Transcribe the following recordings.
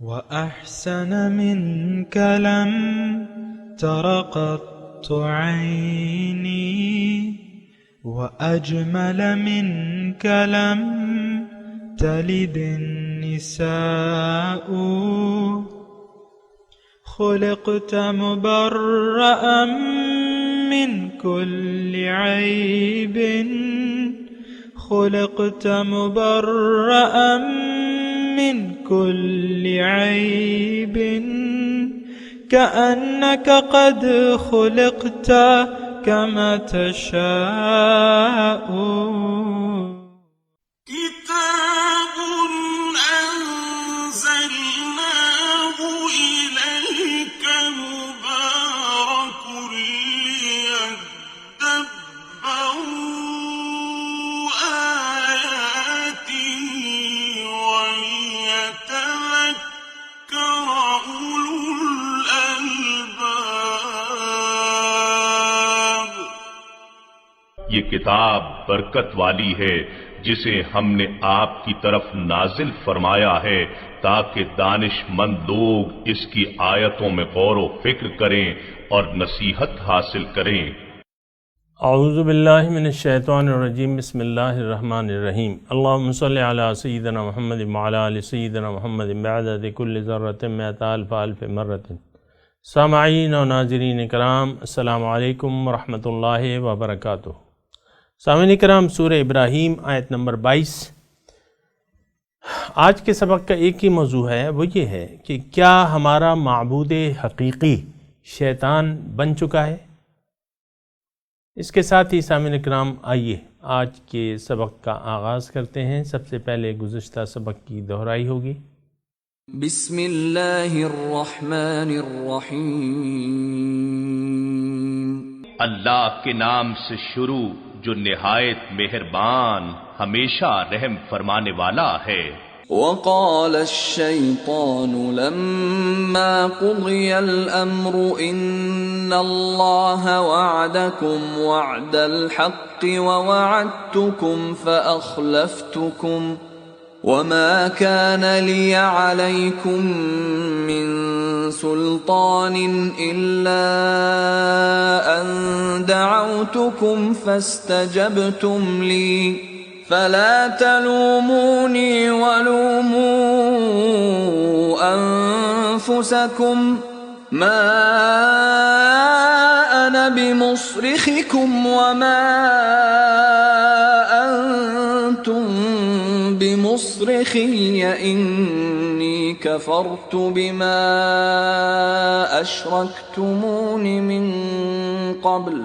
وأحسن منك لم تر قط عيني وأجمل منك لم تلد النساء خلقت مبرأ من كل عيب خلقت مبرأ من كل عيب كأنك قد خلقت كما تشاء كتاب أنزلناه إليك مبارك ليدبروا آياته وليتذكر أولو الألباب. یہ کتاب برکت والی ہے جسے ہم نے آپ کی طرف نازل فرمایا ہے تاکہ دانش مند لوگ اس کی آیتوں میں غور و فکر کریں اور نصیحت حاصل کریں. اعوذ باللہ من الشیطان الرجیم. بسم اللہ الرحمن الرحیم. اللہم صلی علی سیدنا محمد وعلی آل سیدنا محمد بعدد کل ذرۃ مئۃ الف الف مرۃ. سامعین و ناظرین کرام، السلام علیکم ورحمۃ اللہ وبرکاتہ. سامعین کرام، سورہ ابراہیم آیت نمبر 22. آج کے سبق کا ایک ہی موضوع ہے، وہ یہ ہے کہ کیا ہمارا معبود حقیقی شیطان بن چکا ہے؟ اس کے ساتھ ہی سامعین کرام آئیے آج کے سبق کا آغاز کرتے ہیں. سب سے پہلے گزشتہ سبق کی دہرائی ہوگی. بسم اللہ الرحمن الرحیم. اللہ کے نام سے شروع جو نہایت مہربان ہمیشہ رحم فرمانے والا ہے. وقال الشیطان لما قضی الامر ان اللہ وعدکم وعد الحق ووعدتکم فأخلفتکم وما كان لي عليكم من سلطان إلا أن دعوتكم فاستجبتم لي فلا تلوموني ولوموا أنفسكم ما أنا بمصرخكم وما أنتم بمصرخي إني كفرت بما أشركتمون من قبل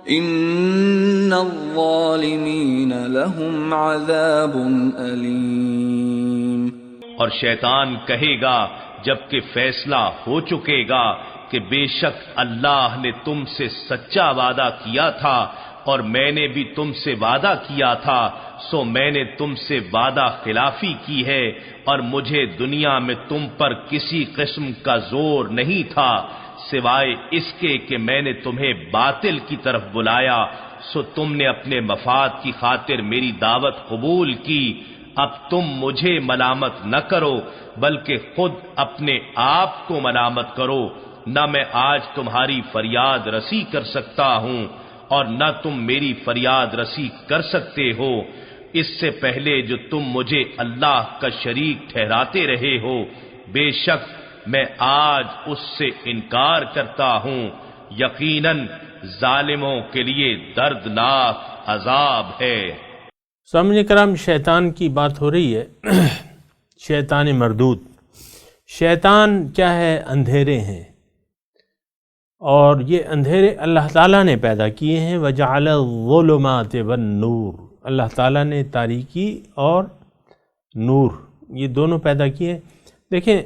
إن الظالمين لهم عذاب أليم. اور شیطان کہے گا جبکہ فیصلہ ہو چکے گا کہ بے شک اللہ نے تم سے سچا وعدہ کیا تھا اور میں نے بھی تم سے وعدہ کیا تھا، سو میں نے تم سے وعدہ خلافی کی ہے اور مجھے دنیا میں تم پر کسی قسم کا زور نہیں تھا سوائے اس کے کہ میں نے تمہیں باطل کی طرف بلایا، سو تم نے اپنے مفاد کی خاطر میری دعوت قبول کی. اب تم مجھے ملامت نہ کرو بلکہ خود اپنے آپ کو ملامت کرو. نہ میں آج تمہاری فریاد رسی کر سکتا ہوں اور نہ تم میری فریاد رسی کر سکتے ہو. اس سے پہلے جو تم مجھے اللہ کا شریک ٹھہراتے رہے ہو، بے شک میں آج اس سے انکار کرتا ہوں. یقیناً ظالموں کے لیے دردناک عذاب ہے. سامعین کرام، شیطان کی بات ہو رہی ہے. شیطان مردود. شیطان کیا ہے؟ اندھیرے ہیں، اور یہ اندھیرے اللہ تعالیٰ نے پیدا کیے ہیں. وَجَعَلَ الظُّلُمَاتِ وَالنُّورِ. اللہ تعالیٰ نے تاریکی اور نور یہ دونوں پیدا کیے. دیکھیں،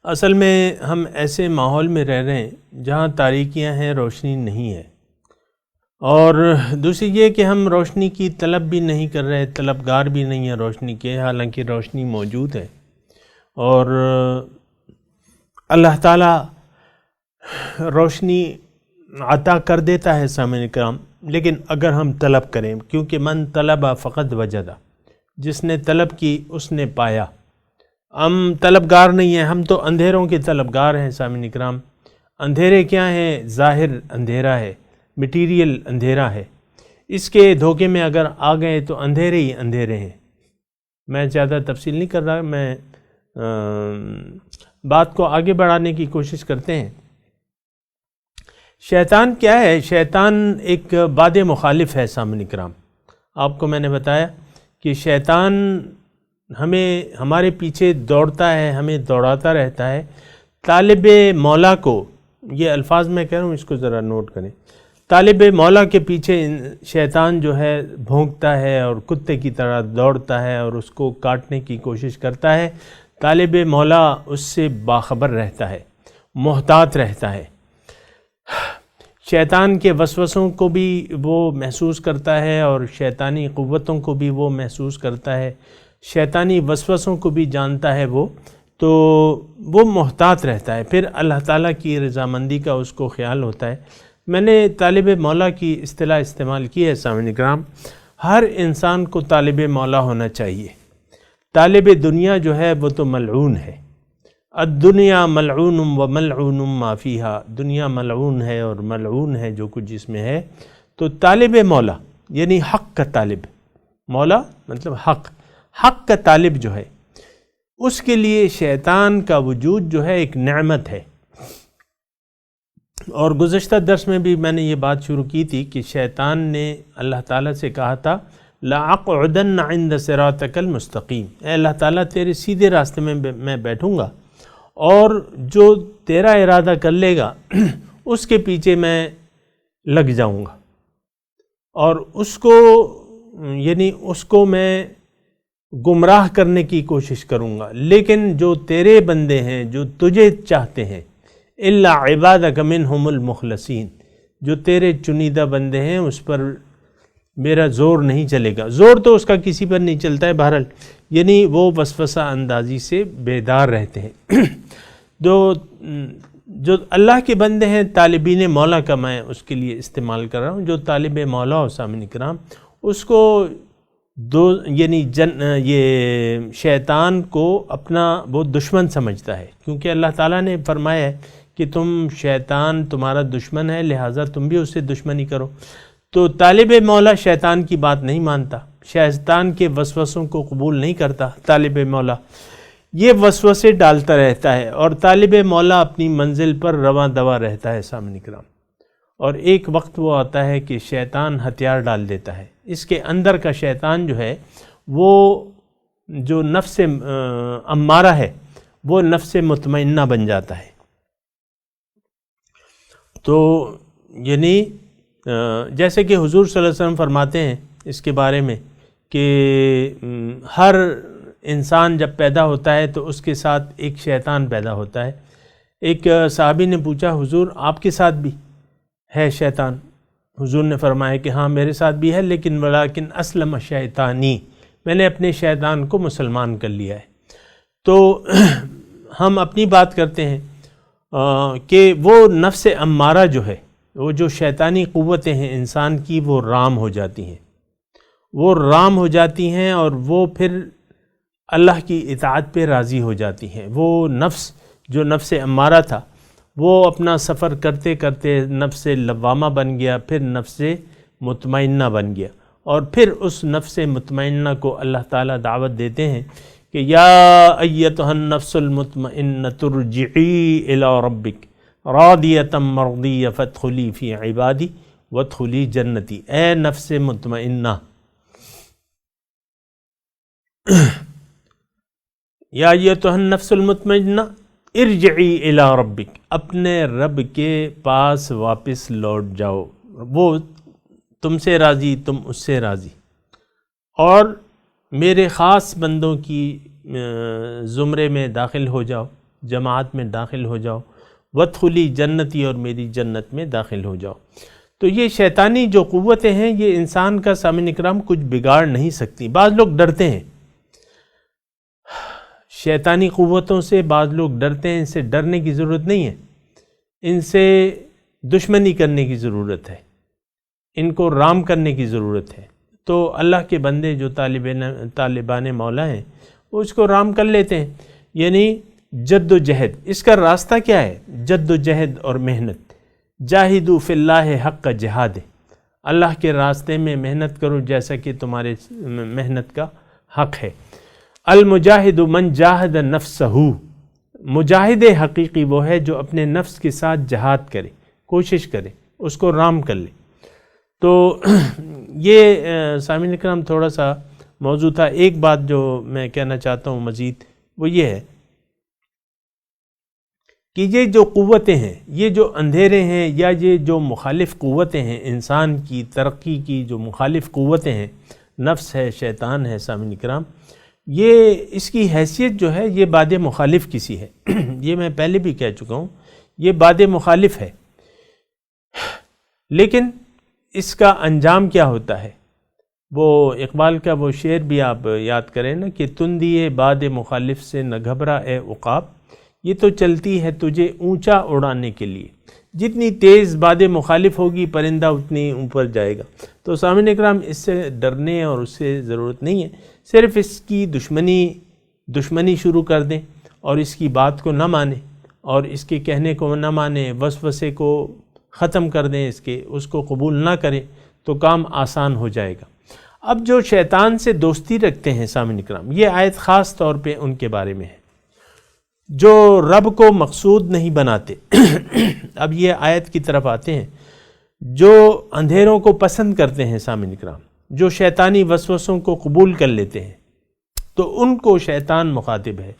اصل میں ہم ایسے ماحول میں رہ رہے ہیں جہاں تاریکیاں ہیں، روشنی نہیں ہے. اور دوسری یہ کہ ہم روشنی کی طلب بھی نہیں کر رہے، طلبگار بھی نہیں ہیں روشنی کے، حالانکہ روشنی موجود ہے. اور اللہ تعالیٰ روشنی عطا کر دیتا ہے سامعین کرام، لیکن اگر ہم طلب کریں، کیونکہ من طلب فقط وجدہ، جس نے طلب کی اس نے پایا. ہم طلبگار نہیں ہیں، ہم تو اندھیروں کے طلبگار ہیں سامعین اکرام۔ اندھیرے کیا ہیں؟ ظاہر اندھیرا ہے، مٹیریل اندھیرا ہے، اس کے دھوکے میں اگر آ گئے تو اندھیرے ہی اندھیرے ہیں۔ میں زیادہ تفصیل نہیں کر رہا، میں بات کو آگے بڑھانے کی کوشش کرتے ہیں۔ شیطان کیا ہے؟ شیطان ایک باد مخالف ہے سامعین اکرام۔ آپ کو میں نے بتایا کہ شیطان ہمارے پیچھے دوڑتا ہے، ہمیں دوڑاتا رہتا ہے۔ طالب مولا کو، یہ الفاظ میں کہہ رہا ہوں، اس کو ذرا نوٹ کریں، طالب مولا کے پیچھے شیطان جو ہے بھونکتا ہے اور کتے کی طرح دوڑتا ہے اور اس کو کاٹنے کی کوشش کرتا ہے۔ طالب مولا اس سے باخبر رہتا ہے، محتاط رہتا ہے۔ شیطان کے وسوسوں کو بھی وہ محسوس کرتا ہے اور شیطانی قوتوں کو بھی وہ محسوس کرتا ہے، شیطانی وسوسوں کو بھی جانتا ہے وہ، تو وہ محتاط رہتا ہے۔ پھر اللہ تعالیٰ کی رضامندی کا اس کو خیال ہوتا ہے۔ میں نے طالب مولا کی اصطلاح استعمال کی ہے سامعین اکرام۔ ہر انسان کو طالب مولا ہونا چاہیے۔ طالب دنیا جو ہے وہ تو ملعون ہے۔ الدنیا ملعون و ملعون ما فیہا، دنیا ملعون ہے اور ملعون ہے جو کچھ اس میں ہے۔ تو طالب مولا یعنی حق کا طالب، مولا مطلب حق کا طالب جو ہے، اس کے لیے شیطان کا وجود جو ہے ایک نعمت ہے۔ اور گزشتہ درس میں بھی میں نے یہ بات شروع کی تھی کہ شیطان نے اللہ تعالیٰ سے کہا تھا لَأَقْعُدَنَّ عِنْدَ صِرَاطِكَ الْمُسْتَقِيمِ، اے اللہ تعالیٰ تیرے سیدھے راستے میں بیٹھوں گا، اور جو تیرا ارادہ کر لے گا اس کے پیچھے میں لگ جاؤں گا، اور اس کو میں گمراہ کرنے کی کوشش کروں گا۔ لیکن جو تیرے بندے ہیں، جو تجھے چاہتے ہیں، الا عبادک منہم المخلصین، جو تیرے چنیدہ بندے ہیں، اس پر میرا زور نہیں چلے گا۔ زور تو اس کا کسی پر نہیں چلتا ہے، بہرحال یعنی وہ وسوسہ اندازی سے بیدار رہتے ہیں۔ جو اللہ کے بندے ہیں، طالبین مولا کا میں اس کے لیے استعمال کر رہا ہوں، جو طالب مولا ہو سامعین اکرام، اس کو یہ شیطان کو اپنا وہ دشمن سمجھتا ہے، کیونکہ اللہ تعالیٰ نے فرمایا ہے کہ شیطان تمہارا دشمن ہے، لہٰذا تم بھی اس سے دشمنی کرو۔ تو طالب مولا شیطان کی بات نہیں مانتا، شیطان کے وسوسوں کو قبول نہیں کرتا۔ طالب مولا یہ وسوسے ڈالتا رہتا ہے، اور طالب مولا اپنی منزل پر رواں دواں رہتا ہے سامعین اکرام۔ اور ایک وقت وہ آتا ہے کہ شیطان ہتھیار ڈال دیتا ہے۔ اس کے اندر کا شیطان جو ہے، وہ جو نفس امارہ ہے، وہ نفس مطمئنہ بن جاتا ہے۔ تو یعنی جیسے کہ حضور صلی اللہ علیہ وسلم فرماتے ہیں اس کے بارے میں کہ ہر انسان جب پیدا ہوتا ہے تو اس کے ساتھ ایک شیطان پیدا ہوتا ہے۔ ایک صحابی نے پوچھا حضور آپ کے ساتھ بھی ہے شیطان؟ حضور نے فرمایا کہ ہاں میرے ساتھ بھی ہے، لیکن ولیکن اسلم شیطانی، میں نے اپنے شیطان کو مسلمان کر لیا ہے۔ تو ہم اپنی بات کرتے ہیں کہ وہ نفس امارہ جو ہے، وہ جو شیطانی قوتیں ہیں انسان کی، وہ رام ہو جاتی ہیں، وہ رام ہو جاتی ہیں، اور وہ پھر اللہ کی اطاعت پہ راضی ہو جاتی ہیں۔ وہ نفس جو نفس امارہ تھا، وہ اپنا سفر کرتے کرتے نفس لوامہ بن گیا، پھر نفس مطمئنہ بن گیا، اور پھر اس نفس مطمئنہ کو اللہ تعالیٰ دعوت دیتے ہیں کہ یا ایتھا النفس المطمئنۃ ارجعی الی ربک راضیۃ مرضیہ فادخلی فی عبادی وادخلی جنتی، اے نفس مطمئنہ، یا ایتھا النفس المطمئنہ ارجعی الی ربک، اپنے رب کے پاس واپس لوٹ جاؤ، وہ تم سے راضی، تم اس سے راضی، اور میرے خاص بندوں کی زمرے میں داخل ہو جاؤ، جماعت میں داخل ہو جاؤ، وادخلی جنتی، اور میری جنت میں داخل ہو جاؤ۔ تو یہ شیطانی جو قوتیں ہیں، یہ انسان کا سامعین اکرام کچھ بگاڑ نہیں سکتی۔ بعض لوگ ڈرتے ہیں شیطانی قوتوں سے، بعض لوگ ڈرتے ہیں، ان سے ڈرنے کی ضرورت نہیں ہے، ان سے دشمنی کرنے کی ضرورت ہے، ان کو رام کرنے کی ضرورت ہے۔ تو اللہ کے بندے جو طالبان مولا ہیں، وہ اس کو رام کر لیتے ہیں۔ یعنی جد و جہد. اس کا راستہ کیا ہے؟ جد و جہد اور محنت. جاہدوا فی اللہ حق جہاد، اللہ کے راستے میں محنت کرو جیسا کہ تمہارے محنت کا حق ہے. المجاہد من جاہد نفسہ، مجاہد حقیقی وہ ہے جو اپنے نفس کے ساتھ جہاد کرے، کوشش کرے، اس کو رام کر لے. تو یہ سامعین کرام تھوڑا سا موضوع تھا. ایک بات جو میں کہنا چاہتا ہوں مزید وہ یہ ہے کہ یہ جو قوتیں ہیں، یہ جو اندھیرے ہیں یا یہ جو مخالف قوتیں ہیں، انسان کی ترقی کی جو مخالف قوتیں ہیں، نفس ہے، شیطان ہے، سامعین کرام، یہ اس کی حیثیت جو ہے یہ باد مخالف کسی ہے. یہ میں پہلے بھی کہہ چکا ہوں، یہ باد مخالف ہے. لیکن اس کا انجام کیا ہوتا ہے؟ وہ اقبال کا وہ شعر بھی آپ یاد کریں نا کہ تندیے باد مخالف سے نہ گھبرا اے عقاب، یہ تو چلتی ہے تجھے اونچا اڑانے کے لیے. جتنی تیز باد مخالف ہوگی پرندہ اتنی اوپر جائے گا. تو سامعین اکرام اس سے ڈرنے اور اس سے ضرورت نہیں ہے، صرف اس کی دشمنی شروع کر دیں اور اس کی بات کو نہ مانیں اور اس کے کہنے کو نہ مانیں، وسوسے کو ختم کر دیں، اس کو قبول نہ کریں تو کام آسان ہو جائے گا. اب جو شیطان سے دوستی رکھتے ہیں سامعین اکرام، یہ آیت خاص طور پہ ان کے بارے میں ہے جو رب کو مقصود نہیں بناتے. اب یہ آیت کی طرف آتے ہیں. جو اندھیروں کو پسند کرتے ہیں سامعین اکرام، جو شیطانی وسوسوں کو قبول کر لیتے ہیں، تو ان کو شیطان مخاطب ہے.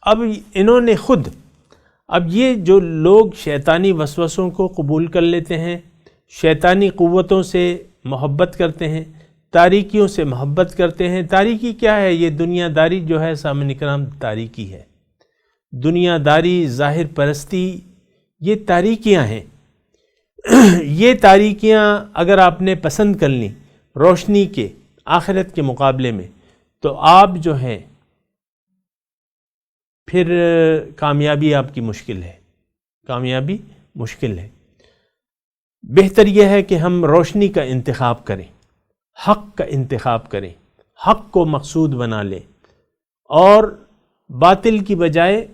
اب انہوں نے خود، اب یہ جو لوگ شیطانی وسوسوں کو قبول کر لیتے ہیں، شیطانی قوتوں سے محبت کرتے ہیں، تاریکیوں سے محبت کرتے ہیں. تاریکی کیا ہے؟ یہ دنیا داری جو ہے سامعین اکرام تاریکی ہے. دنیا داری، ظاہر پرستی، یہ تاریکیاں ہیں. یہ تاریکیاں اگر آپ نے پسند کر لیں روشنی کے آخرت کے مقابلے میں، تو آپ جو ہیں پھر کامیابی آپ کی مشکل ہے، کامیابی مشکل ہے. بہتر یہ ہے کہ ہم روشنی کا انتخاب کریں، حق کا انتخاب کریں، حق کو مقصود بنا لیں اور باطل کی بجائے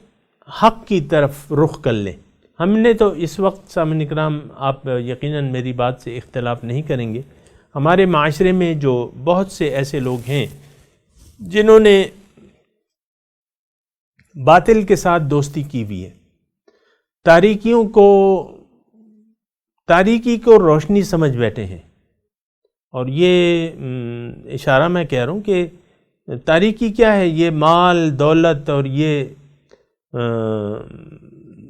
حق کی طرف رخ کر لیں. ہم نے تو اس وقت سامعین اکرام، آپ یقیناً میری بات سے اختلاف نہیں کریں گے، ہمارے معاشرے میں جو بہت سے ایسے لوگ ہیں جنہوں نے باطل کے ساتھ دوستی کی ہوئی ہے، تاریکی کو روشنی سمجھ بیٹھے ہیں. اور یہ اشارہ میں کہہ رہا ہوں کہ تاریکی کیا ہے؟ یہ مال دولت اور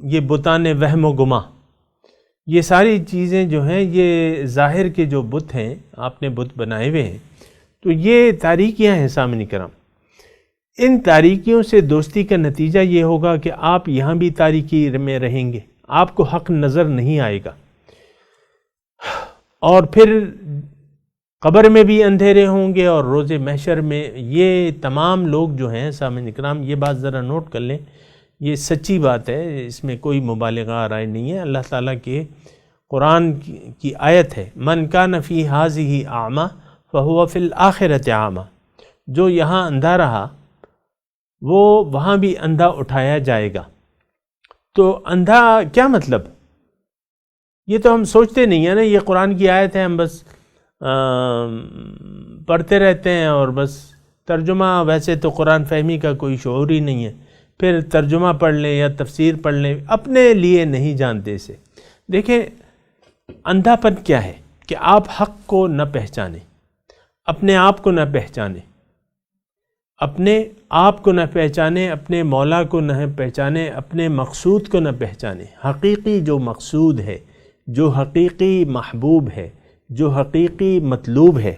یہ بتان وہم و گما، یہ ساری چیزیں جو ہیں، یہ ظاہر کے جو بت ہیں، آپ نے بت بنائے ہوئے ہیں، تو یہ تاریکیاں ہیں سامعین کرام. ان تاریکیوں سے دوستی کا نتیجہ یہ ہوگا کہ آپ یہاں بھی تاریکی میں رہیں گے، آپ کو حق نظر نہیں آئے گا، اور پھر قبر میں بھی اندھیرے ہوں گے اور روز محشر میں. یہ تمام لوگ جو ہیں سامعین اکرام، یہ بات ذرا نوٹ کر لیں، یہ سچی بات ہے، اس میں کوئی مبالغہ آرائی نہیں ہے. اللہ تعالیٰ کے قرآن کی آیت ہے، من کان فی ھذہ اعمی فہو فی الآخرۃ اعمی. جو یہاں اندھا رہا وہ وہاں بھی اندھا اٹھایا جائے گا. تو اندھا کیا مطلب؟ یہ تو ہم سوچتے نہیں ہیں نا، یہ قرآن کی آیت ہے، ہم بس پڑھتے رہتے ہیں اور بس ترجمہ، ویسے تو قرآن فہمی کا کوئی شعور ہی نہیں ہے، پھر ترجمہ پڑھ لیں یا تفسیر پڑھ لیں، اپنے لیے نہیں جانتے اسے. دیکھیں اندھا پن کیا ہے کہ آپ حق کو نہ پہچانیں، اپنے آپ کو نہ پہچانیں، اپنے آپ کو نہ پہچانیں، اپنے مولا کو نہ پہچانیں، اپنے مقصود کو نہ پہچانیں. حقیقی جو مقصود ہے، جو حقیقی محبوب ہے، جو حقیقی مطلوب ہے،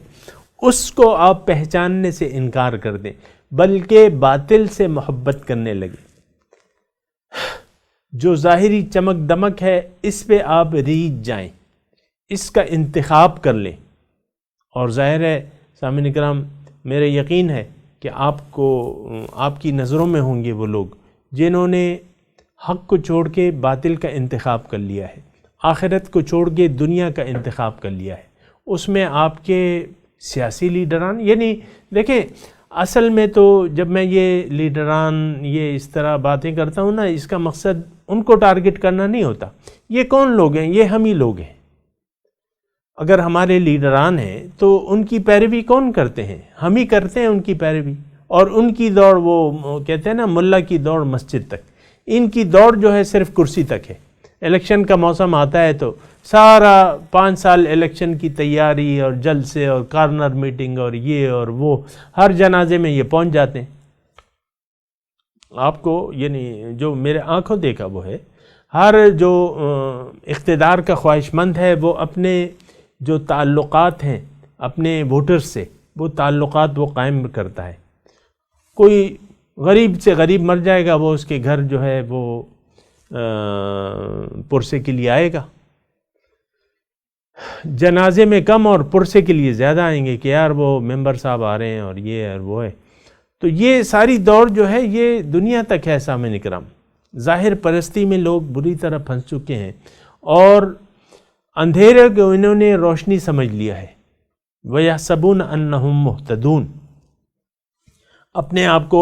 اس کو آپ پہچاننے سے انکار کر دیں، بلکہ باطل سے محبت کرنے لگے. جو ظاہری چمک دمک ہے اس پہ آپ ریجھ جائیں، اس کا انتخاب کر لیں. اور ظاہر ہے سامعین اکرام، میرا یقین ہے کہ آپ کی نظروں میں ہوں گے وہ لوگ جنہوں نے حق کو چھوڑ کے باطل کا انتخاب کر لیا ہے، آخرت کو چھوڑ کے دنیا کا انتخاب کر لیا ہے. اس میں آپ کے سیاسی لیڈران، یعنی دیکھیں اصل میں تو جب میں یہ لیڈران یہ اس طرح باتیں کرتا ہوں نا، اس کا مقصد ان کو ٹارگٹ کرنا نہیں ہوتا. یہ کون لوگ ہیں؟ یہ ہم ہی لوگ ہیں. اگر ہمارے لیڈران ہیں تو ان کی پیروی کون کرتے ہیں؟ ہم ہی کرتے ہیں ان کی پیروی. اور ان کی دوڑ، وہ کہتے ہیں نا ملا کی دوڑ مسجد تک، ان کی دوڑ جو ہے صرف کرسی تک ہے. الیکشن کا موسم آتا ہے تو سارا 5 سال الیکشن کی تیاری اور جلسے اور کارنر میٹنگ اور یہ اور وہ، ہر جنازے میں یہ پہنچ جاتے ہیں. آپ کو یعنی جو میرے آنکھوں دیکھا وہ ہے، ہر جو اقتدار کا خواہش مند ہے وہ اپنے جو تعلقات ہیں اپنے ووٹرز سے، وہ تعلقات وہ قائم کرتا ہے. کوئی غریب سے غریب مر جائے گا، وہ اس کے گھر جو ہے وہ پرسے کے لیے آئے گا. جنازے میں کم اور پرسے کے لیے زیادہ آئیں گے کہ یار وہ ممبر صاحب آ رہے ہیں اور یہ اور وہ ہے. تو یہ ساری دور جو ہے یہ دنیا تک ہے سامعین کرام. ظاہر پرستی میں لوگ بری طرح پھنس چکے ہیں اور اندھیرے کو انہوں نے روشنی سمجھ لیا ہے. وَيَحْسَبُونَ أَنَّهُمْ مُهْتَدُونَ. اپنے آپ کو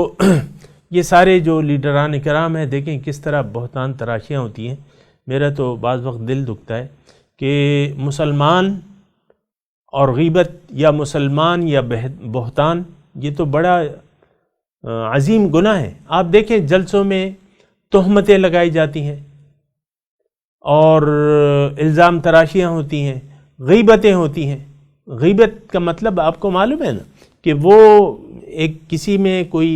یہ سارے جو لیڈران کرام ہیں، دیکھیں کس طرح بہتان تراشیاں ہوتی ہیں. میرا تو بعض وقت دل دکھتا ہے کہ مسلمان اور غیبت یا مسلمان یا بہتان، یہ تو بڑا عظیم گناہ ہے. آپ دیکھیں جلسوں میں تہمتیں لگائی جاتی ہیں اور الزام تراشیاں ہوتی ہیں، غیبتیں ہوتی ہیں. غیبت کا مطلب آپ کو معلوم ہے نا کہ وہ ایک کسی میں کوئی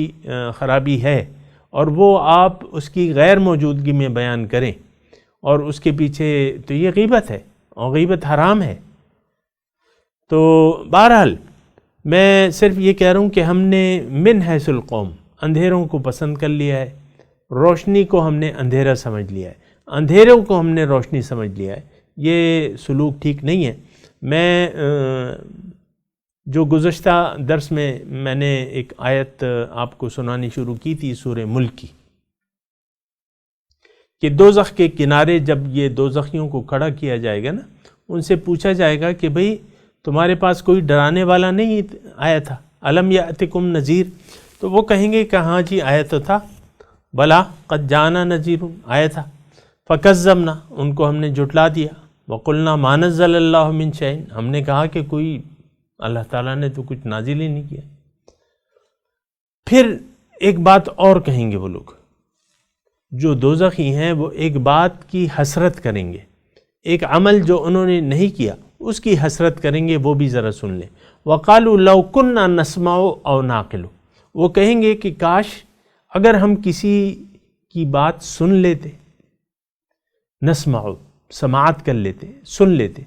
خرابی ہے اور وہ آپ اس کی غیر موجودگی میں بیان کریں اور اس کے پیچھے، تو یہ غیبت ہے اور غیبت حرام ہے. تو بہرحال میں صرف یہ کہہ رہا ہوں کہ ہم نے من حیث القوم اندھیروں کو پسند کر لیا ہے، روشنی کو ہم نے اندھیرا سمجھ لیا ہے، اندھیروں کو ہم نے روشنی سمجھ لیا ہے. یہ سلوک ٹھیک نہیں ہے. میں جو گزشتہ درس میں نے ایک آیت آپ کو سنانی شروع کی تھی سورہ ملک کی، کہ دوزخ کے کنارے جب یہ دوزخیوں کو کھڑا کیا جائے گا نا، ان سے پوچھا جائے گا کہ بھئی تمہارے پاس کوئی ڈرانے والا نہیں آیا تھا؟ الم یاتکم نذیر؟ تو وہ کہیں گے کہ ہاں جی آیا تو تھا. بلا قد جانا نذیر، آیا تھا. فکذبنا، ان کو ہم نے جھٹلا دیا. وقلنا ما نزل اللہ من شیء، ہم نے کہا کہ کوئی اللہ تعالیٰ نے تو کچھ نازل ہی نہیں کیا. پھر ایک بات اور کہیں گے وہ لوگ جو دوزخی ہیں، وہ ایک بات کی حسرت کریں گے، ایک عمل جو انہوں نے نہیں کیا اس کی حسرت کریں گے. وہ بھی ذرا سن لیں. وقالوا لو كنا نسمع او نعقل، وہ کہیں گے کہ کاش اگر ہم کسی کی بات سن لیتے، نسمع سماعت کر لیتے، سن لیتے،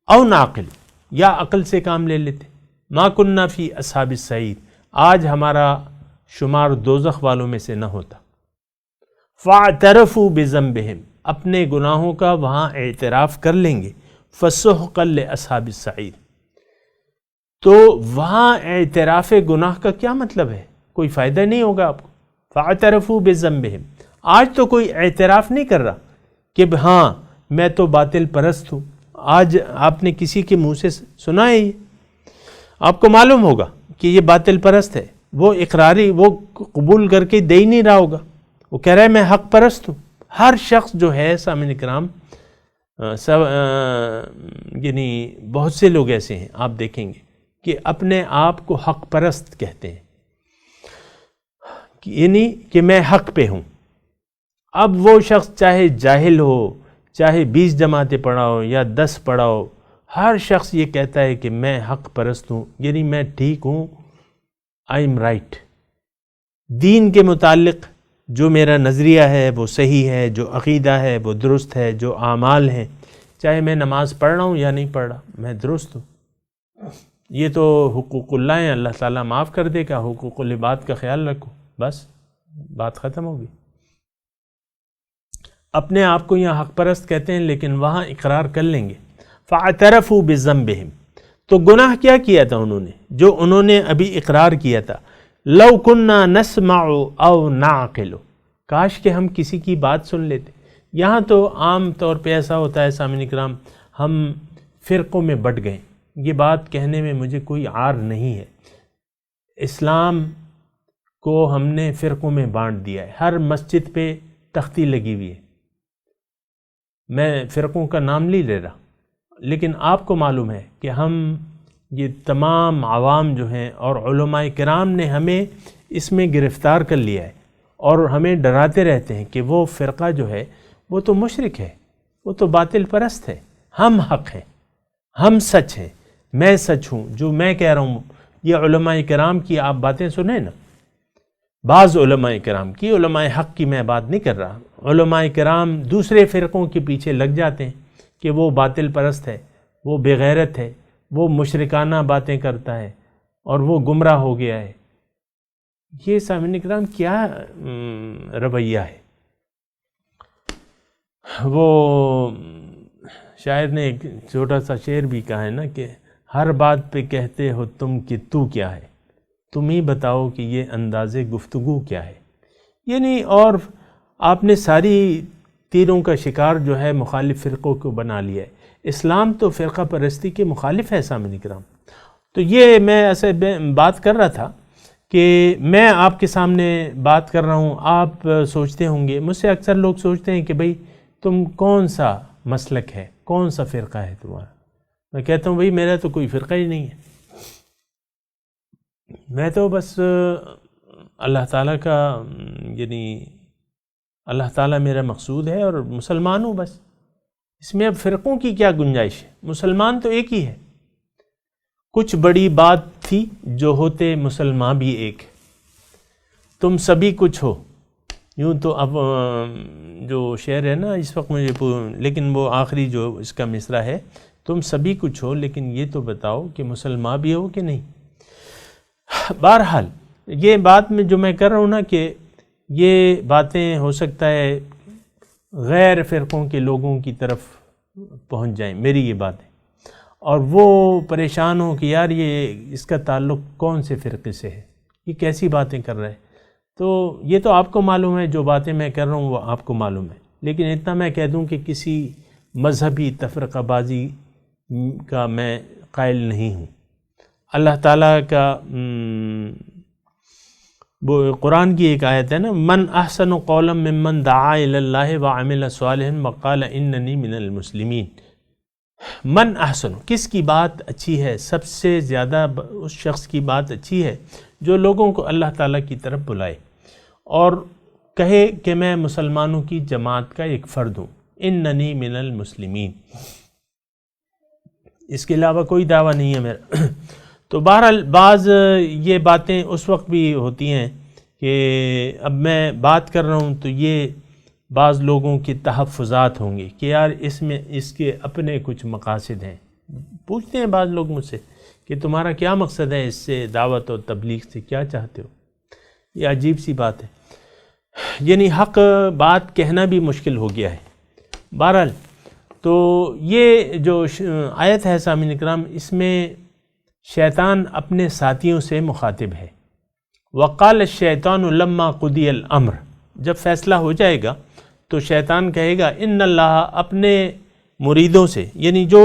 او نعقل یا عقل سے کام لے لیتے. ما كنا فی اصحاب السعیر، آج ہمارا شمار دوزخ والوں میں سے نہ ہوتا. فاعترفوا بذنبہم، اپنے گناہوں کا وہاں اعتراف کر لیں گے. فسحقا لاصحاب السعیر، تو وہاں اعتراف گناہ کا کیا مطلب ہے؟ کوئی فائدہ نہیں ہوگا آپ کو. فاعترفوا بذنبہم، آج تو کوئی اعتراف نہیں کر رہا کہ ہاں میں تو باطل پرست ہوں. آج آپ نے کسی کے منہ سے سنا ہے، یہ آپ کو معلوم ہوگا کہ یہ باطل پرست ہے. وہ اقراری، وہ قبول کر کے دے ہی نہیں رہا ہوگا، وہ کہہ رہا ہے میں حق پرست ہوں. ہر شخص جو ہے سامعین کرام، یعنی بہت سے لوگ ایسے ہیں آپ دیکھیں گے کہ اپنے آپ کو حق پرست کہتے ہیں، یعنی کہ میں حق پہ ہوں. اب وہ شخص چاہے جاہل ہو، چاہے 20 جماعتیں پڑھا ہو یا 10 پڑھا ہو، ہر شخص یہ کہتا ہے کہ میں حق پرست ہوں، یعنی میں ٹھیک ہوں، آئی ایم رائٹ. دین کے متعلق جو میرا نظریہ ہے وہ صحیح ہے، جو عقیدہ ہے وہ درست ہے، جو اعمال ہیں، چاہے میں نماز پڑھ رہا ہوں یا نہیں پڑھ رہا، میں درست ہوں. یہ تو حقوق اللہ ہیں، اللہ تعالیٰ معاف کر دے گا. حقوق العباد کا خیال رکھو، بس بات ختم ہوگی. اپنے آپ کو یہاں حق پرست کہتے ہیں لیکن وہاں اقرار کر لیں گے. فاعترفوا بذنبہم، تو گناہ کیا کیا تھا انہوں نے؟ جو انہوں نے ابھی اقرار کیا تھا. لو كنا نسمع او نعقل، کاش کہ ہم کسی کی بات سن لیتے. یہاں تو عام طور پہ ایسا ہوتا ہے سامعین کرام، ہم فرقوں میں بٹ گئے. یہ بات کہنے میں مجھے کوئی عار نہیں ہے. اسلام کو ہم نے فرقوں میں بانٹ دیا ہے، ہر مسجد پہ تختی لگی ہوئی ہے. میں فرقوں کا نام نہیں لے رہا، لیکن آپ کو معلوم ہے کہ ہم یہ تمام عوام جو ہیں اور علماء کرام نے ہمیں اس میں گرفتار کر لیا ہے اور ہمیں ڈراتے رہتے ہیں کہ وہ فرقہ جو ہے وہ تو مشرک ہے، وہ تو باطل پرست ہے. ہم حق ہیں، ہم سچ ہیں، میں سچ ہوں، جو میں کہہ رہا ہوں. یہ علماء کرام کی آپ باتیں سنیں نا، بعض علماء کرام کی، علماء حق کی میں بات نہیں کر رہا. علماء کرام دوسرے فرقوں کے پیچھے لگ جاتے ہیں کہ وہ باطل پرست ہے، وہ بے غیرت ہے، وہ مشرکانہ باتیں کرتا ہے اور وہ گمراہ ہو گیا ہے. یہ سامعین کرام کیا رویہ ہے؟ وہ شاعر نے ایک چھوٹا سا شعر بھی کہا ہے نا کہ ہر بات پہ کہتے ہو تم کہ تو کیا ہے، تم ہی بتاؤ کہ یہ انداز گفتگو کیا ہے. یعنی اور آپ نے ساری تیروں کا شکار جو ہے مخالف فرقوں کو بنا لیا ہے. اسلام تو فرقہ پرستی کے مخالف ہے سامعین کرام. تو یہ میں ایسے بات کر رہا تھا کہ میں آپ کے سامنے بات کر رہا ہوں، آپ سوچتے ہوں گے، مجھ سے اکثر لوگ سوچتے ہیں کہ بھئی تم کون سا مسلک ہے، کون سا فرقہ ہے تمہارا. میں کہتا ہوں بھئی میرا تو کوئی فرقہ ہی نہیں ہے، میں تو بس اللہ تعالیٰ کا، یعنی اللہ تعالیٰ میرا مقصود ہے اور مسلمان ہوں بس. اس میں اب فرقوں کی کیا گنجائش ہے؟ مسلمان تو ایک ہی ہے. کچھ بڑی بات تھی جو ہوتے مسلمان بھی ایک، تم سبھی کچھ ہو. یوں تو اب جو شعر ہے نا اس وقت مجھے، لیکن وہ آخری جو اس کا مصرع ہے، تم سبھی کچھ ہو لیکن یہ تو بتاؤ کہ مسلمان بھی ہو کہ نہیں. بہرحال یہ بات میں جو میں کر رہا ہوں نا کہ یہ باتیں ہو سکتا ہے غیر فرقوں کے لوگوں کی طرف پہنچ جائیں، میری یہ باتیں، اور وہ پریشان ہوں کہ یار یہ اس کا تعلق کون سے فرقے سے ہے، یہ کیسی باتیں کر رہا ہے. تو یہ تو آپ کو معلوم ہے، جو باتیں میں کر رہا ہوں وہ آپ کو معلوم ہے. لیکن اتنا میں کہہ دوں کہ کسی مذہبی تفرقہ بازی کا میں قائل نہیں ہوں. اللہ تعالیٰ کا وہ قرآن کی ایک آیت ہے نا، من احسن قولا ممن دعا الی اللہ وعمل صالحا وقال اننی من المسلمین. من احسن، کس کی بات اچھی ہے؟ سب سے زیادہ اس شخص کی بات اچھی ہے جو لوگوں کو اللہ تعالیٰ کی طرف بلائے اور کہے کہ میں مسلمانوں کی جماعت کا ایک فرد ہوں، اننی من المسلمین. اس کے علاوہ کوئی دعویٰ نہیں ہے میرا. تو بہرحال بعض یہ باتیں اس وقت بھی ہوتی ہیں کہ اب میں بات کر رہا ہوں تو یہ بعض لوگوں کے تحفظات ہوں گے کہ یار اس میں اس کے اپنے کچھ مقاصد ہیں. پوچھتے ہیں بعض لوگ مجھ سے کہ تمہارا کیا مقصد ہے اس سے، دعوت و تبلیغ سے کیا چاہتے ہو؟ یہ عجیب سی بات ہے، یعنی حق بات کہنا بھی مشکل ہو گیا ہے. بہرحال تو یہ جو آیت ہے سامعین اکرام، اس میں شیطان اپنے ساتھیوں سے مخاطب ہے. وقال الشیطان لما قضی الامر، جب فیصلہ ہو جائے گا تو شیطان کہے گا ان اللہ، اپنے مریدوں سے، یعنی جو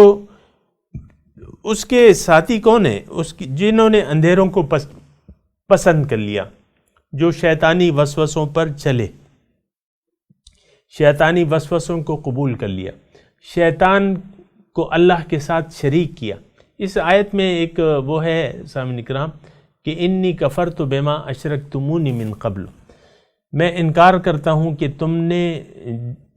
اس کے ساتھی کون ہیں، اس کی جنہوں نے اندھیروں کو پسند کر لیا، جو شیطانی وسوسوں پر چلے، شیطانی وسوسوں کو قبول کر لیا، شیطان کو اللہ کے ساتھ شریک کیا. اس آیت میں ایک وہ ہے سامعین کرام کہ انی کفرت بما اشرکتمونی من قبل، میں انکار کرتا ہوں کہ تم نے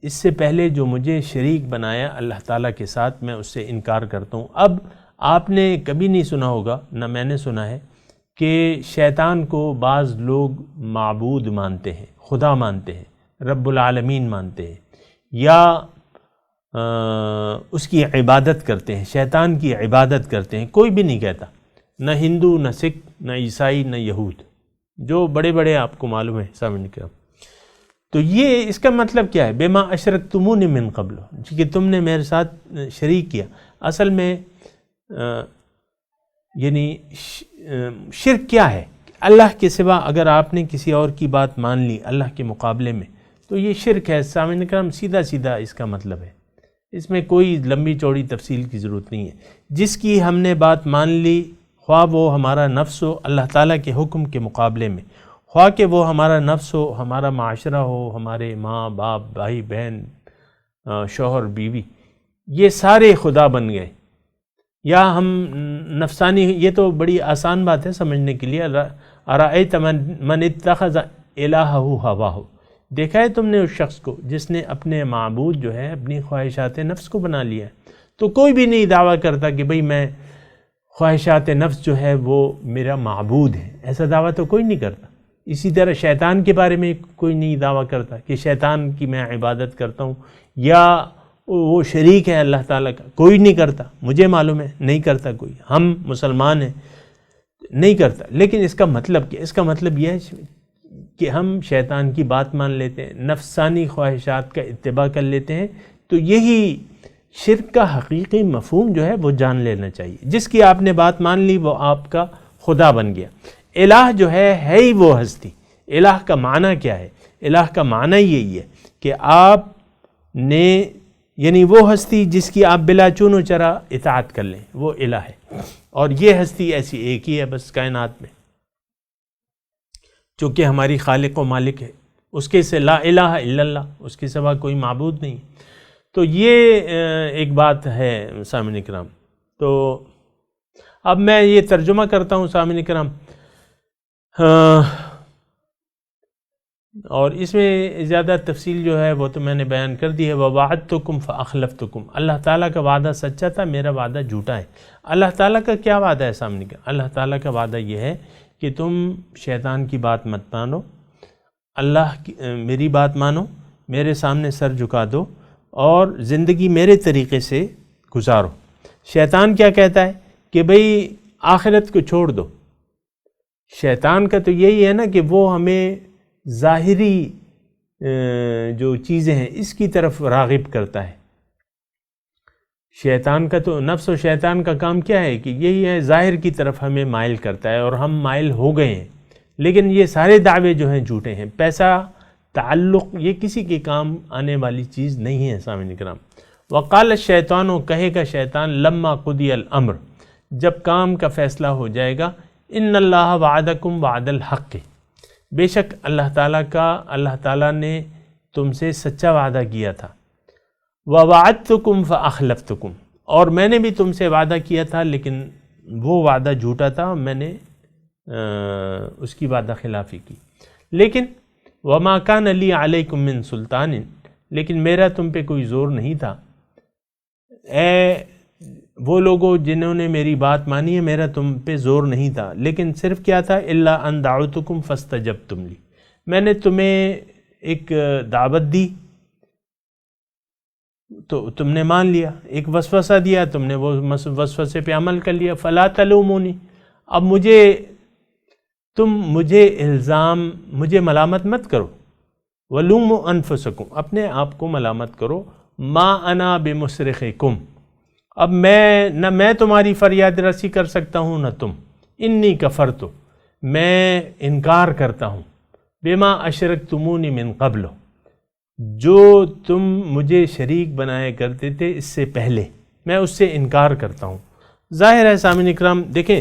اس سے پہلے جو مجھے شریک بنایا اللہ تعالیٰ کے ساتھ، میں اس سے انکار کرتا ہوں. اب آپ نے کبھی نہیں سنا ہوگا، نہ میں نے سنا ہے، کہ شیطان کو بعض لوگ معبود مانتے ہیں، خدا مانتے ہیں، رب العالمین مانتے ہیں، یا اس کی عبادت کرتے ہیں، شیطان کی عبادت کرتے ہیں. کوئی بھی نہیں کہتا، نہ ہندو، نہ سکھ، نہ عیسائی، نہ یہود، جو بڑے بڑے آپ کو معلوم ہے سامنے کا. تو یہ اس کا مطلب کیا ہے؟ بما اشرکتمونی من قبل، کہ تم نے میرے ساتھ شریک کیا. اصل میں یعنی شرک کیا ہے؟ اللہ کے سوا اگر آپ نے کسی اور کی بات مان لی اللہ کے مقابلے میں تو یہ شرک ہے. سامعین کرام سیدھا سیدھا اس کا مطلب ہے، اس میں کوئی لمبی چوڑی تفصیل کی ضرورت نہیں ہے. جس کی ہم نے بات مان لی خواہ وہ ہمارا نفس ہو اللہ تعالیٰ کے حکم کے مقابلے میں، خواہ کہ وہ ہمارا نفس ہو، ہمارا معاشرہ ہو، ہمارے ماں باپ بھائی بہن شوہر بیوی، یہ سارے خدا بن گئے، یا ہم نفسانی، یہ تو بڑی آسان بات ہے سمجھنے کے لیے، ارأیت من اتخذ الہہ ہواہ، دیکھا ہے تم نے اس شخص کو جس نے اپنے معبود جو ہے اپنی خواہشات نفس کو بنا لیا ہے۔ تو کوئی بھی نہیں دعویٰ کرتا کہ بھئی میں خواہشات نفس جو ہے وہ میرا معبود ہے، ایسا دعویٰ تو کوئی نہیں کرتا۔ اسی طرح شیطان کے بارے میں کوئی نہیں دعویٰ کرتا کہ شیطان کی میں عبادت کرتا ہوں یا وہ شریک ہے اللہ تعالیٰ کا، کوئی نہیں کرتا، مجھے معلوم ہے نہیں کرتا کوئی، ہم مسلمان ہیں نہیں کرتا۔ لیکن اس کا مطلب کیا؟ اس کا مطلب یہ ہے کہ ہم شیطان کی بات مان لیتے ہیں، نفسانی خواہشات کا اتباع کر لیتے ہیں، تو یہی شرک کا حقیقی مفہوم جو ہے وہ جان لینا چاہیے۔ جس کی آپ نے بات مان لی وہ آپ کا خدا بن گیا۔ الہ جو ہے ہی وہ ہستی۔ الہ کا معنی کیا ہے؟ الہ کا معنی یہی ہے کہ آپ نے، یعنی وہ ہستی جس کی آپ بلا چون و چرا اطاعت کر لیں، وہ الہ ہے۔ اور یہ ہستی ایسی ایک ہی ہے بس کائنات میں، چونکہ ہماری خالق و مالک ہے، اس کے سے لا الہ الا اللہ، اس کے سوا کوئی معبود نہیں۔ تو یہ ایک بات ہے سامعین کرام۔ تو اب میں یہ ترجمہ کرتا ہوں سامعین کرام، اور اس میں زیادہ تفصیل جو ہے وہ تو میں نے بیان کر دی ہے۔ وَوَعَدْتُكُمْ فَأَخْلَفْتُكُمْ، اللہ تعالیٰ کا وعدہ سچا تھا، میرا وعدہ جھوٹا ہے۔ اللہ تعالیٰ کا کیا وعدہ ہے سامنے کا؟ اللہ تعالیٰ کا وعدہ یہ ہے کہ تم شیطان کی بات مت مانو، اللہ کی میری بات مانو، میرے سامنے سر جھکا دو اور زندگی میرے طریقے سے گزارو۔ شیطان کیا کہتا ہے کہ بھئی آخرت کو چھوڑ دو۔ شیطان کا تو یہی ہے نا کہ وہ ہمیں ظاہری جو چیزیں ہیں اس کی طرف راغب کرتا ہے۔ شیطان کا تو، نفس و شیطان کا کام کیا ہے کہ یہی ہے، ظاہر کی طرف ہمیں مائل کرتا ہے، اور ہم مائل ہو گئے ہیں۔ لیکن یہ سارے دعوے جو ہیں جھوٹے ہیں۔ پیسہ، تعلق، یہ کسی کے کام آنے والی چیز نہیں ہے سامعین کرام۔ وقال الشیطان، و کہے گا شیطان، لما قضی الامر، جب کام کا فیصلہ ہو جائے گا، ان اللہ وعدکم وعد الحق، بے شک اللہ تعالیٰ نے تم سے سچا وعدہ کیا تھا۔ وَوَعَدْتُكُمْ فَأَخْلَفْتُكُمْ، اور میں نے بھی تم سے وعدہ کیا تھا لیکن وہ وعدہ جھوٹا تھا، اور میں نے اس کی وعدہ خلافی کی۔ لیکن وَمَا كَانَ لِي عَلَيْكُمْ مِّن سُلْطَانٍ، لیکن میرا تم پہ کوئی زور نہیں تھا۔ اے وہ لوگوں جنہوں نے میری بات مانی ہے، میرا تم پہ زور نہیں تھا، لیکن صرف کیا تھا، إِلَّا أَن دَعَوْتُكُمْ فَاسْتَجَبْتُمْ لِي، میں نے تمہیں ایک دعوت دی تو تم نے مان لیا، ایک وسوسہ دیا تم نے وہ وسوسے پہ عمل کر لیا۔ فَلَا تَلُومُونِي، اب مجھے ملامت مت کرو۔ وَلُومُوا أَنفُسَكُمْ، اپنے آپ کو ملامت کرو۔ مَا أَنَا بِمُصْرِخِكُمْ، اب نہ میں تمہاری فریاد رسی کر سکتا ہوں نہ تم۔ انی کفرت، میں انکار کرتا ہوں۔ بما اشرکتمونی من قبل، جو تم مجھے شریک بنایا کرتے تھے اس سے پہلے، میں اس سے انکار کرتا ہوں۔ ظاہر ہے سامعین اکرام، دیکھیں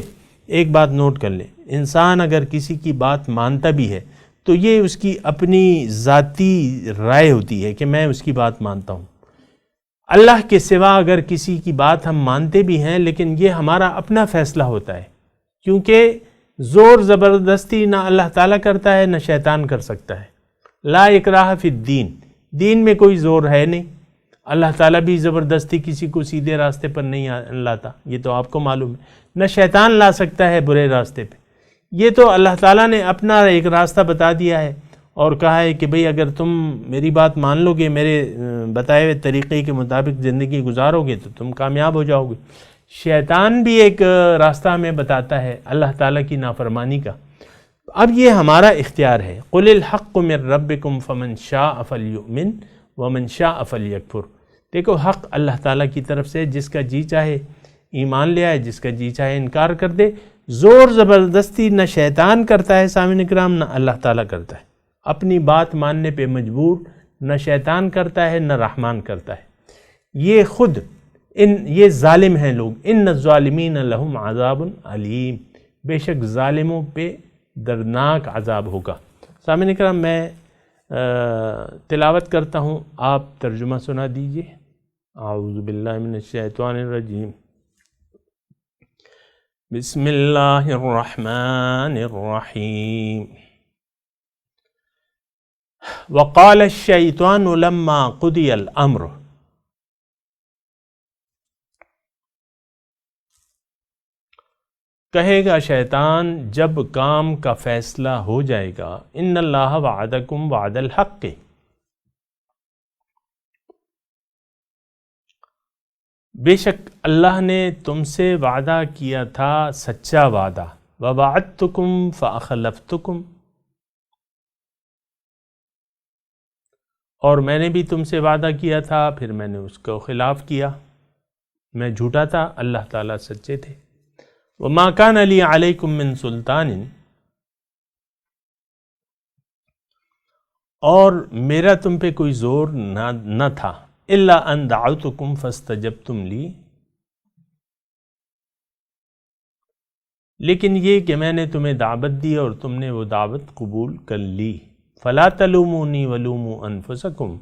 ایک بات نوٹ کر لیں، انسان اگر کسی کی بات مانتا بھی ہے تو یہ اس کی اپنی ذاتی رائے ہوتی ہے کہ میں اس کی بات مانتا ہوں۔ اللہ کے سوا اگر کسی کی بات ہم مانتے بھی ہیں لیکن یہ ہمارا اپنا فیصلہ ہوتا ہے، کیونکہ زور زبردستی نہ اللہ تعالیٰ کرتا ہے نہ شیطان کر سکتا ہے۔ لا اکراہ فی الدین، دین میں کوئی زور ہے نہیں۔ اللہ تعالیٰ بھی زبردستی کسی کو سیدھے راستے پر نہیں لاتا، یہ تو آپ کو معلوم ہے۔ نہ شیطان لا سکتا ہے برے راستے پہ، یہ تو اللہ تعالیٰ نے اپنا ایک راستہ بتا دیا ہے اور کہا ہے کہ بھئی اگر تم میری بات مان لو گے، میرے بتائے ہوئے طریقے کے مطابق زندگی گزارو گے تو تم کامیاب ہو جاؤ گے۔ شیطان بھی ایک راستہ ہمیں بتاتا ہے اللہ تعالیٰ کی نافرمانی کا۔ اب یہ ہمارا اختیار ہے۔ قُلِ الْحَقُّ مِن رَبِّكُمْ فَمَنْ شَاءَ فَلْيُؤْمِنْ وَمَنْ شَاءَ فَلْيَكْفُرْ، دیکھو حق اللہ تعالیٰ کی طرف سے، جس کا جی چاہے ایمان لے آئے، جس کا جی چاہے انکار کر دے۔ زور زبردستی نہ شیطان کرتا ہے سامعین اکرام، نہ اللہ تعالیٰ کرتا ہے۔ اپنی بات ماننے پہ مجبور نہ شیطان کرتا ہے نہ رحمان کرتا ہے۔ یہ خود یہ ظالم ہیں لوگ، ان الظالمین لہم عذاب علیم، بے شک ظالموں پہ دردناک عذاب ہوگا۔ سامعین کرام، میں تلاوت کرتا ہوں، آپ ترجمہ سنا دیجئے۔ اعوذ باللہ من الشیطان الرجیم، بسم اللہ الرحمن الرحیم۔ وقال الشیطان لما قضی الامر، کہے گا شیطان جب کام کا فیصلہ ہو جائے گا، ان اللہ وعدکم وعد الحق، بے شک اللہ نے تم سے وعدہ کیا تھا سچا وعدہ، ووعدتکم فاخلفتکم، اور میں نے بھی تم سے وعدہ کیا تھا پھر میں نے اس کو خلاف کیا، میں جھوٹا تھا، اللہ تعالیٰ سچے تھے۔ وما کان لی علیکم من سلطان، اور میرا تم پہ کوئی زور نہ تھا، الا ان دعوتکم فاستجبتم لی، لیکن یہ کہ میں نے تمہیں دعوت دی اور تم نے وہ دعوت قبول کر لی۔ فلا تلومونی ولوموا انفسکم،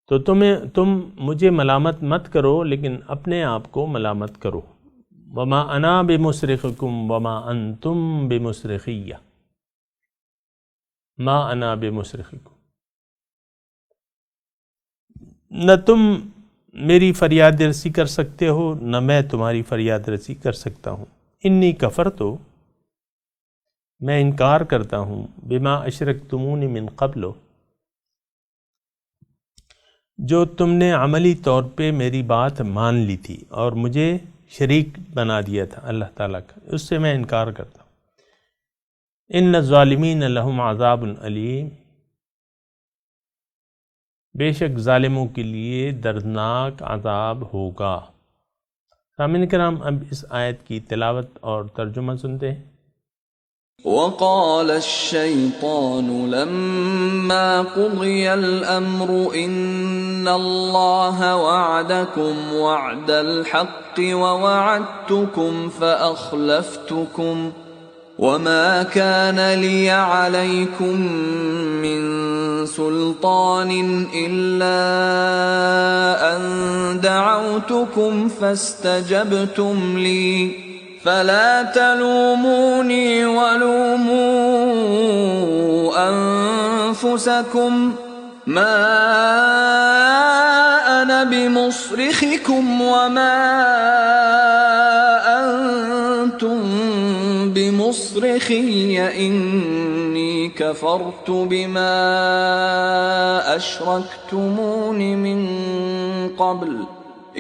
تو تم مجھے ملامت مت کرو لیکن اپنے آپ کو ملامت کرو۔ وما انا بمصرخکم وما انتم بمصرخیہ، ما انا بمصرخکم، نہ تم میری فریاد رسی کر سکتے ہو نہ میں تمہاری فریاد رسی کر سکتا ہوں۔ انی کفرتو، میں انکار کرتا ہوں، بما اشرکتمونی من قبل، جو تم نے عملی طور پہ میری بات مان لی تھی اور مجھے شریک بنا دیا تھا اللہ تعالیٰ کا، اس سے میں انکار کرتا ہوں۔ ان الظالمین لہم عذاب علیم، بے شک ظالموں کے لیے دردناک عذاب ہوگا۔ سامعین کرام، اب اس آیت کی تلاوت اور ترجمہ سنتے ہیں۔ وقال الشيطان لما قضي الأمر إن الله وعدكم وعد الحق ووعدتكم فأخلفتكم وما كان لي عليكم من سلطان إلا أن دعوتكم فاستجبتم لي فلا تلوموني ولوموا أنفسكم ما أنا بمصرخكم وما أنتم بمصرخي إني كفرت بما أشركتمون من قبل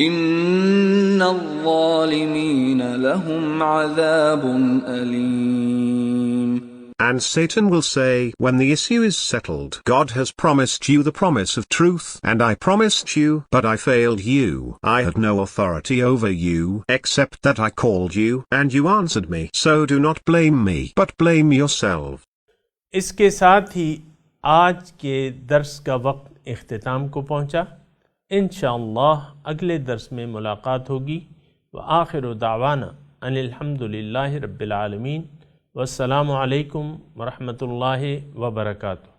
إن الظالمين لهم عذاب أليم. And Satan will say, when the issue is settled, God has promised you the promise of truth, and I promised you, but I failed you. I had no authority over you, except that I called you, and you answered me. So do not blame me, but blame yourself. اس کے ساتھ ہی آج کے درس کا وقت اختتام کو پہنچا۔ انشاءاللہ اگلے درس میں ملاقات ہوگی۔ وآخر دعوانا ان الحمدللہ رب العالمین، والسلام علیکم ورحمۃ اللہ وبرکاتہ۔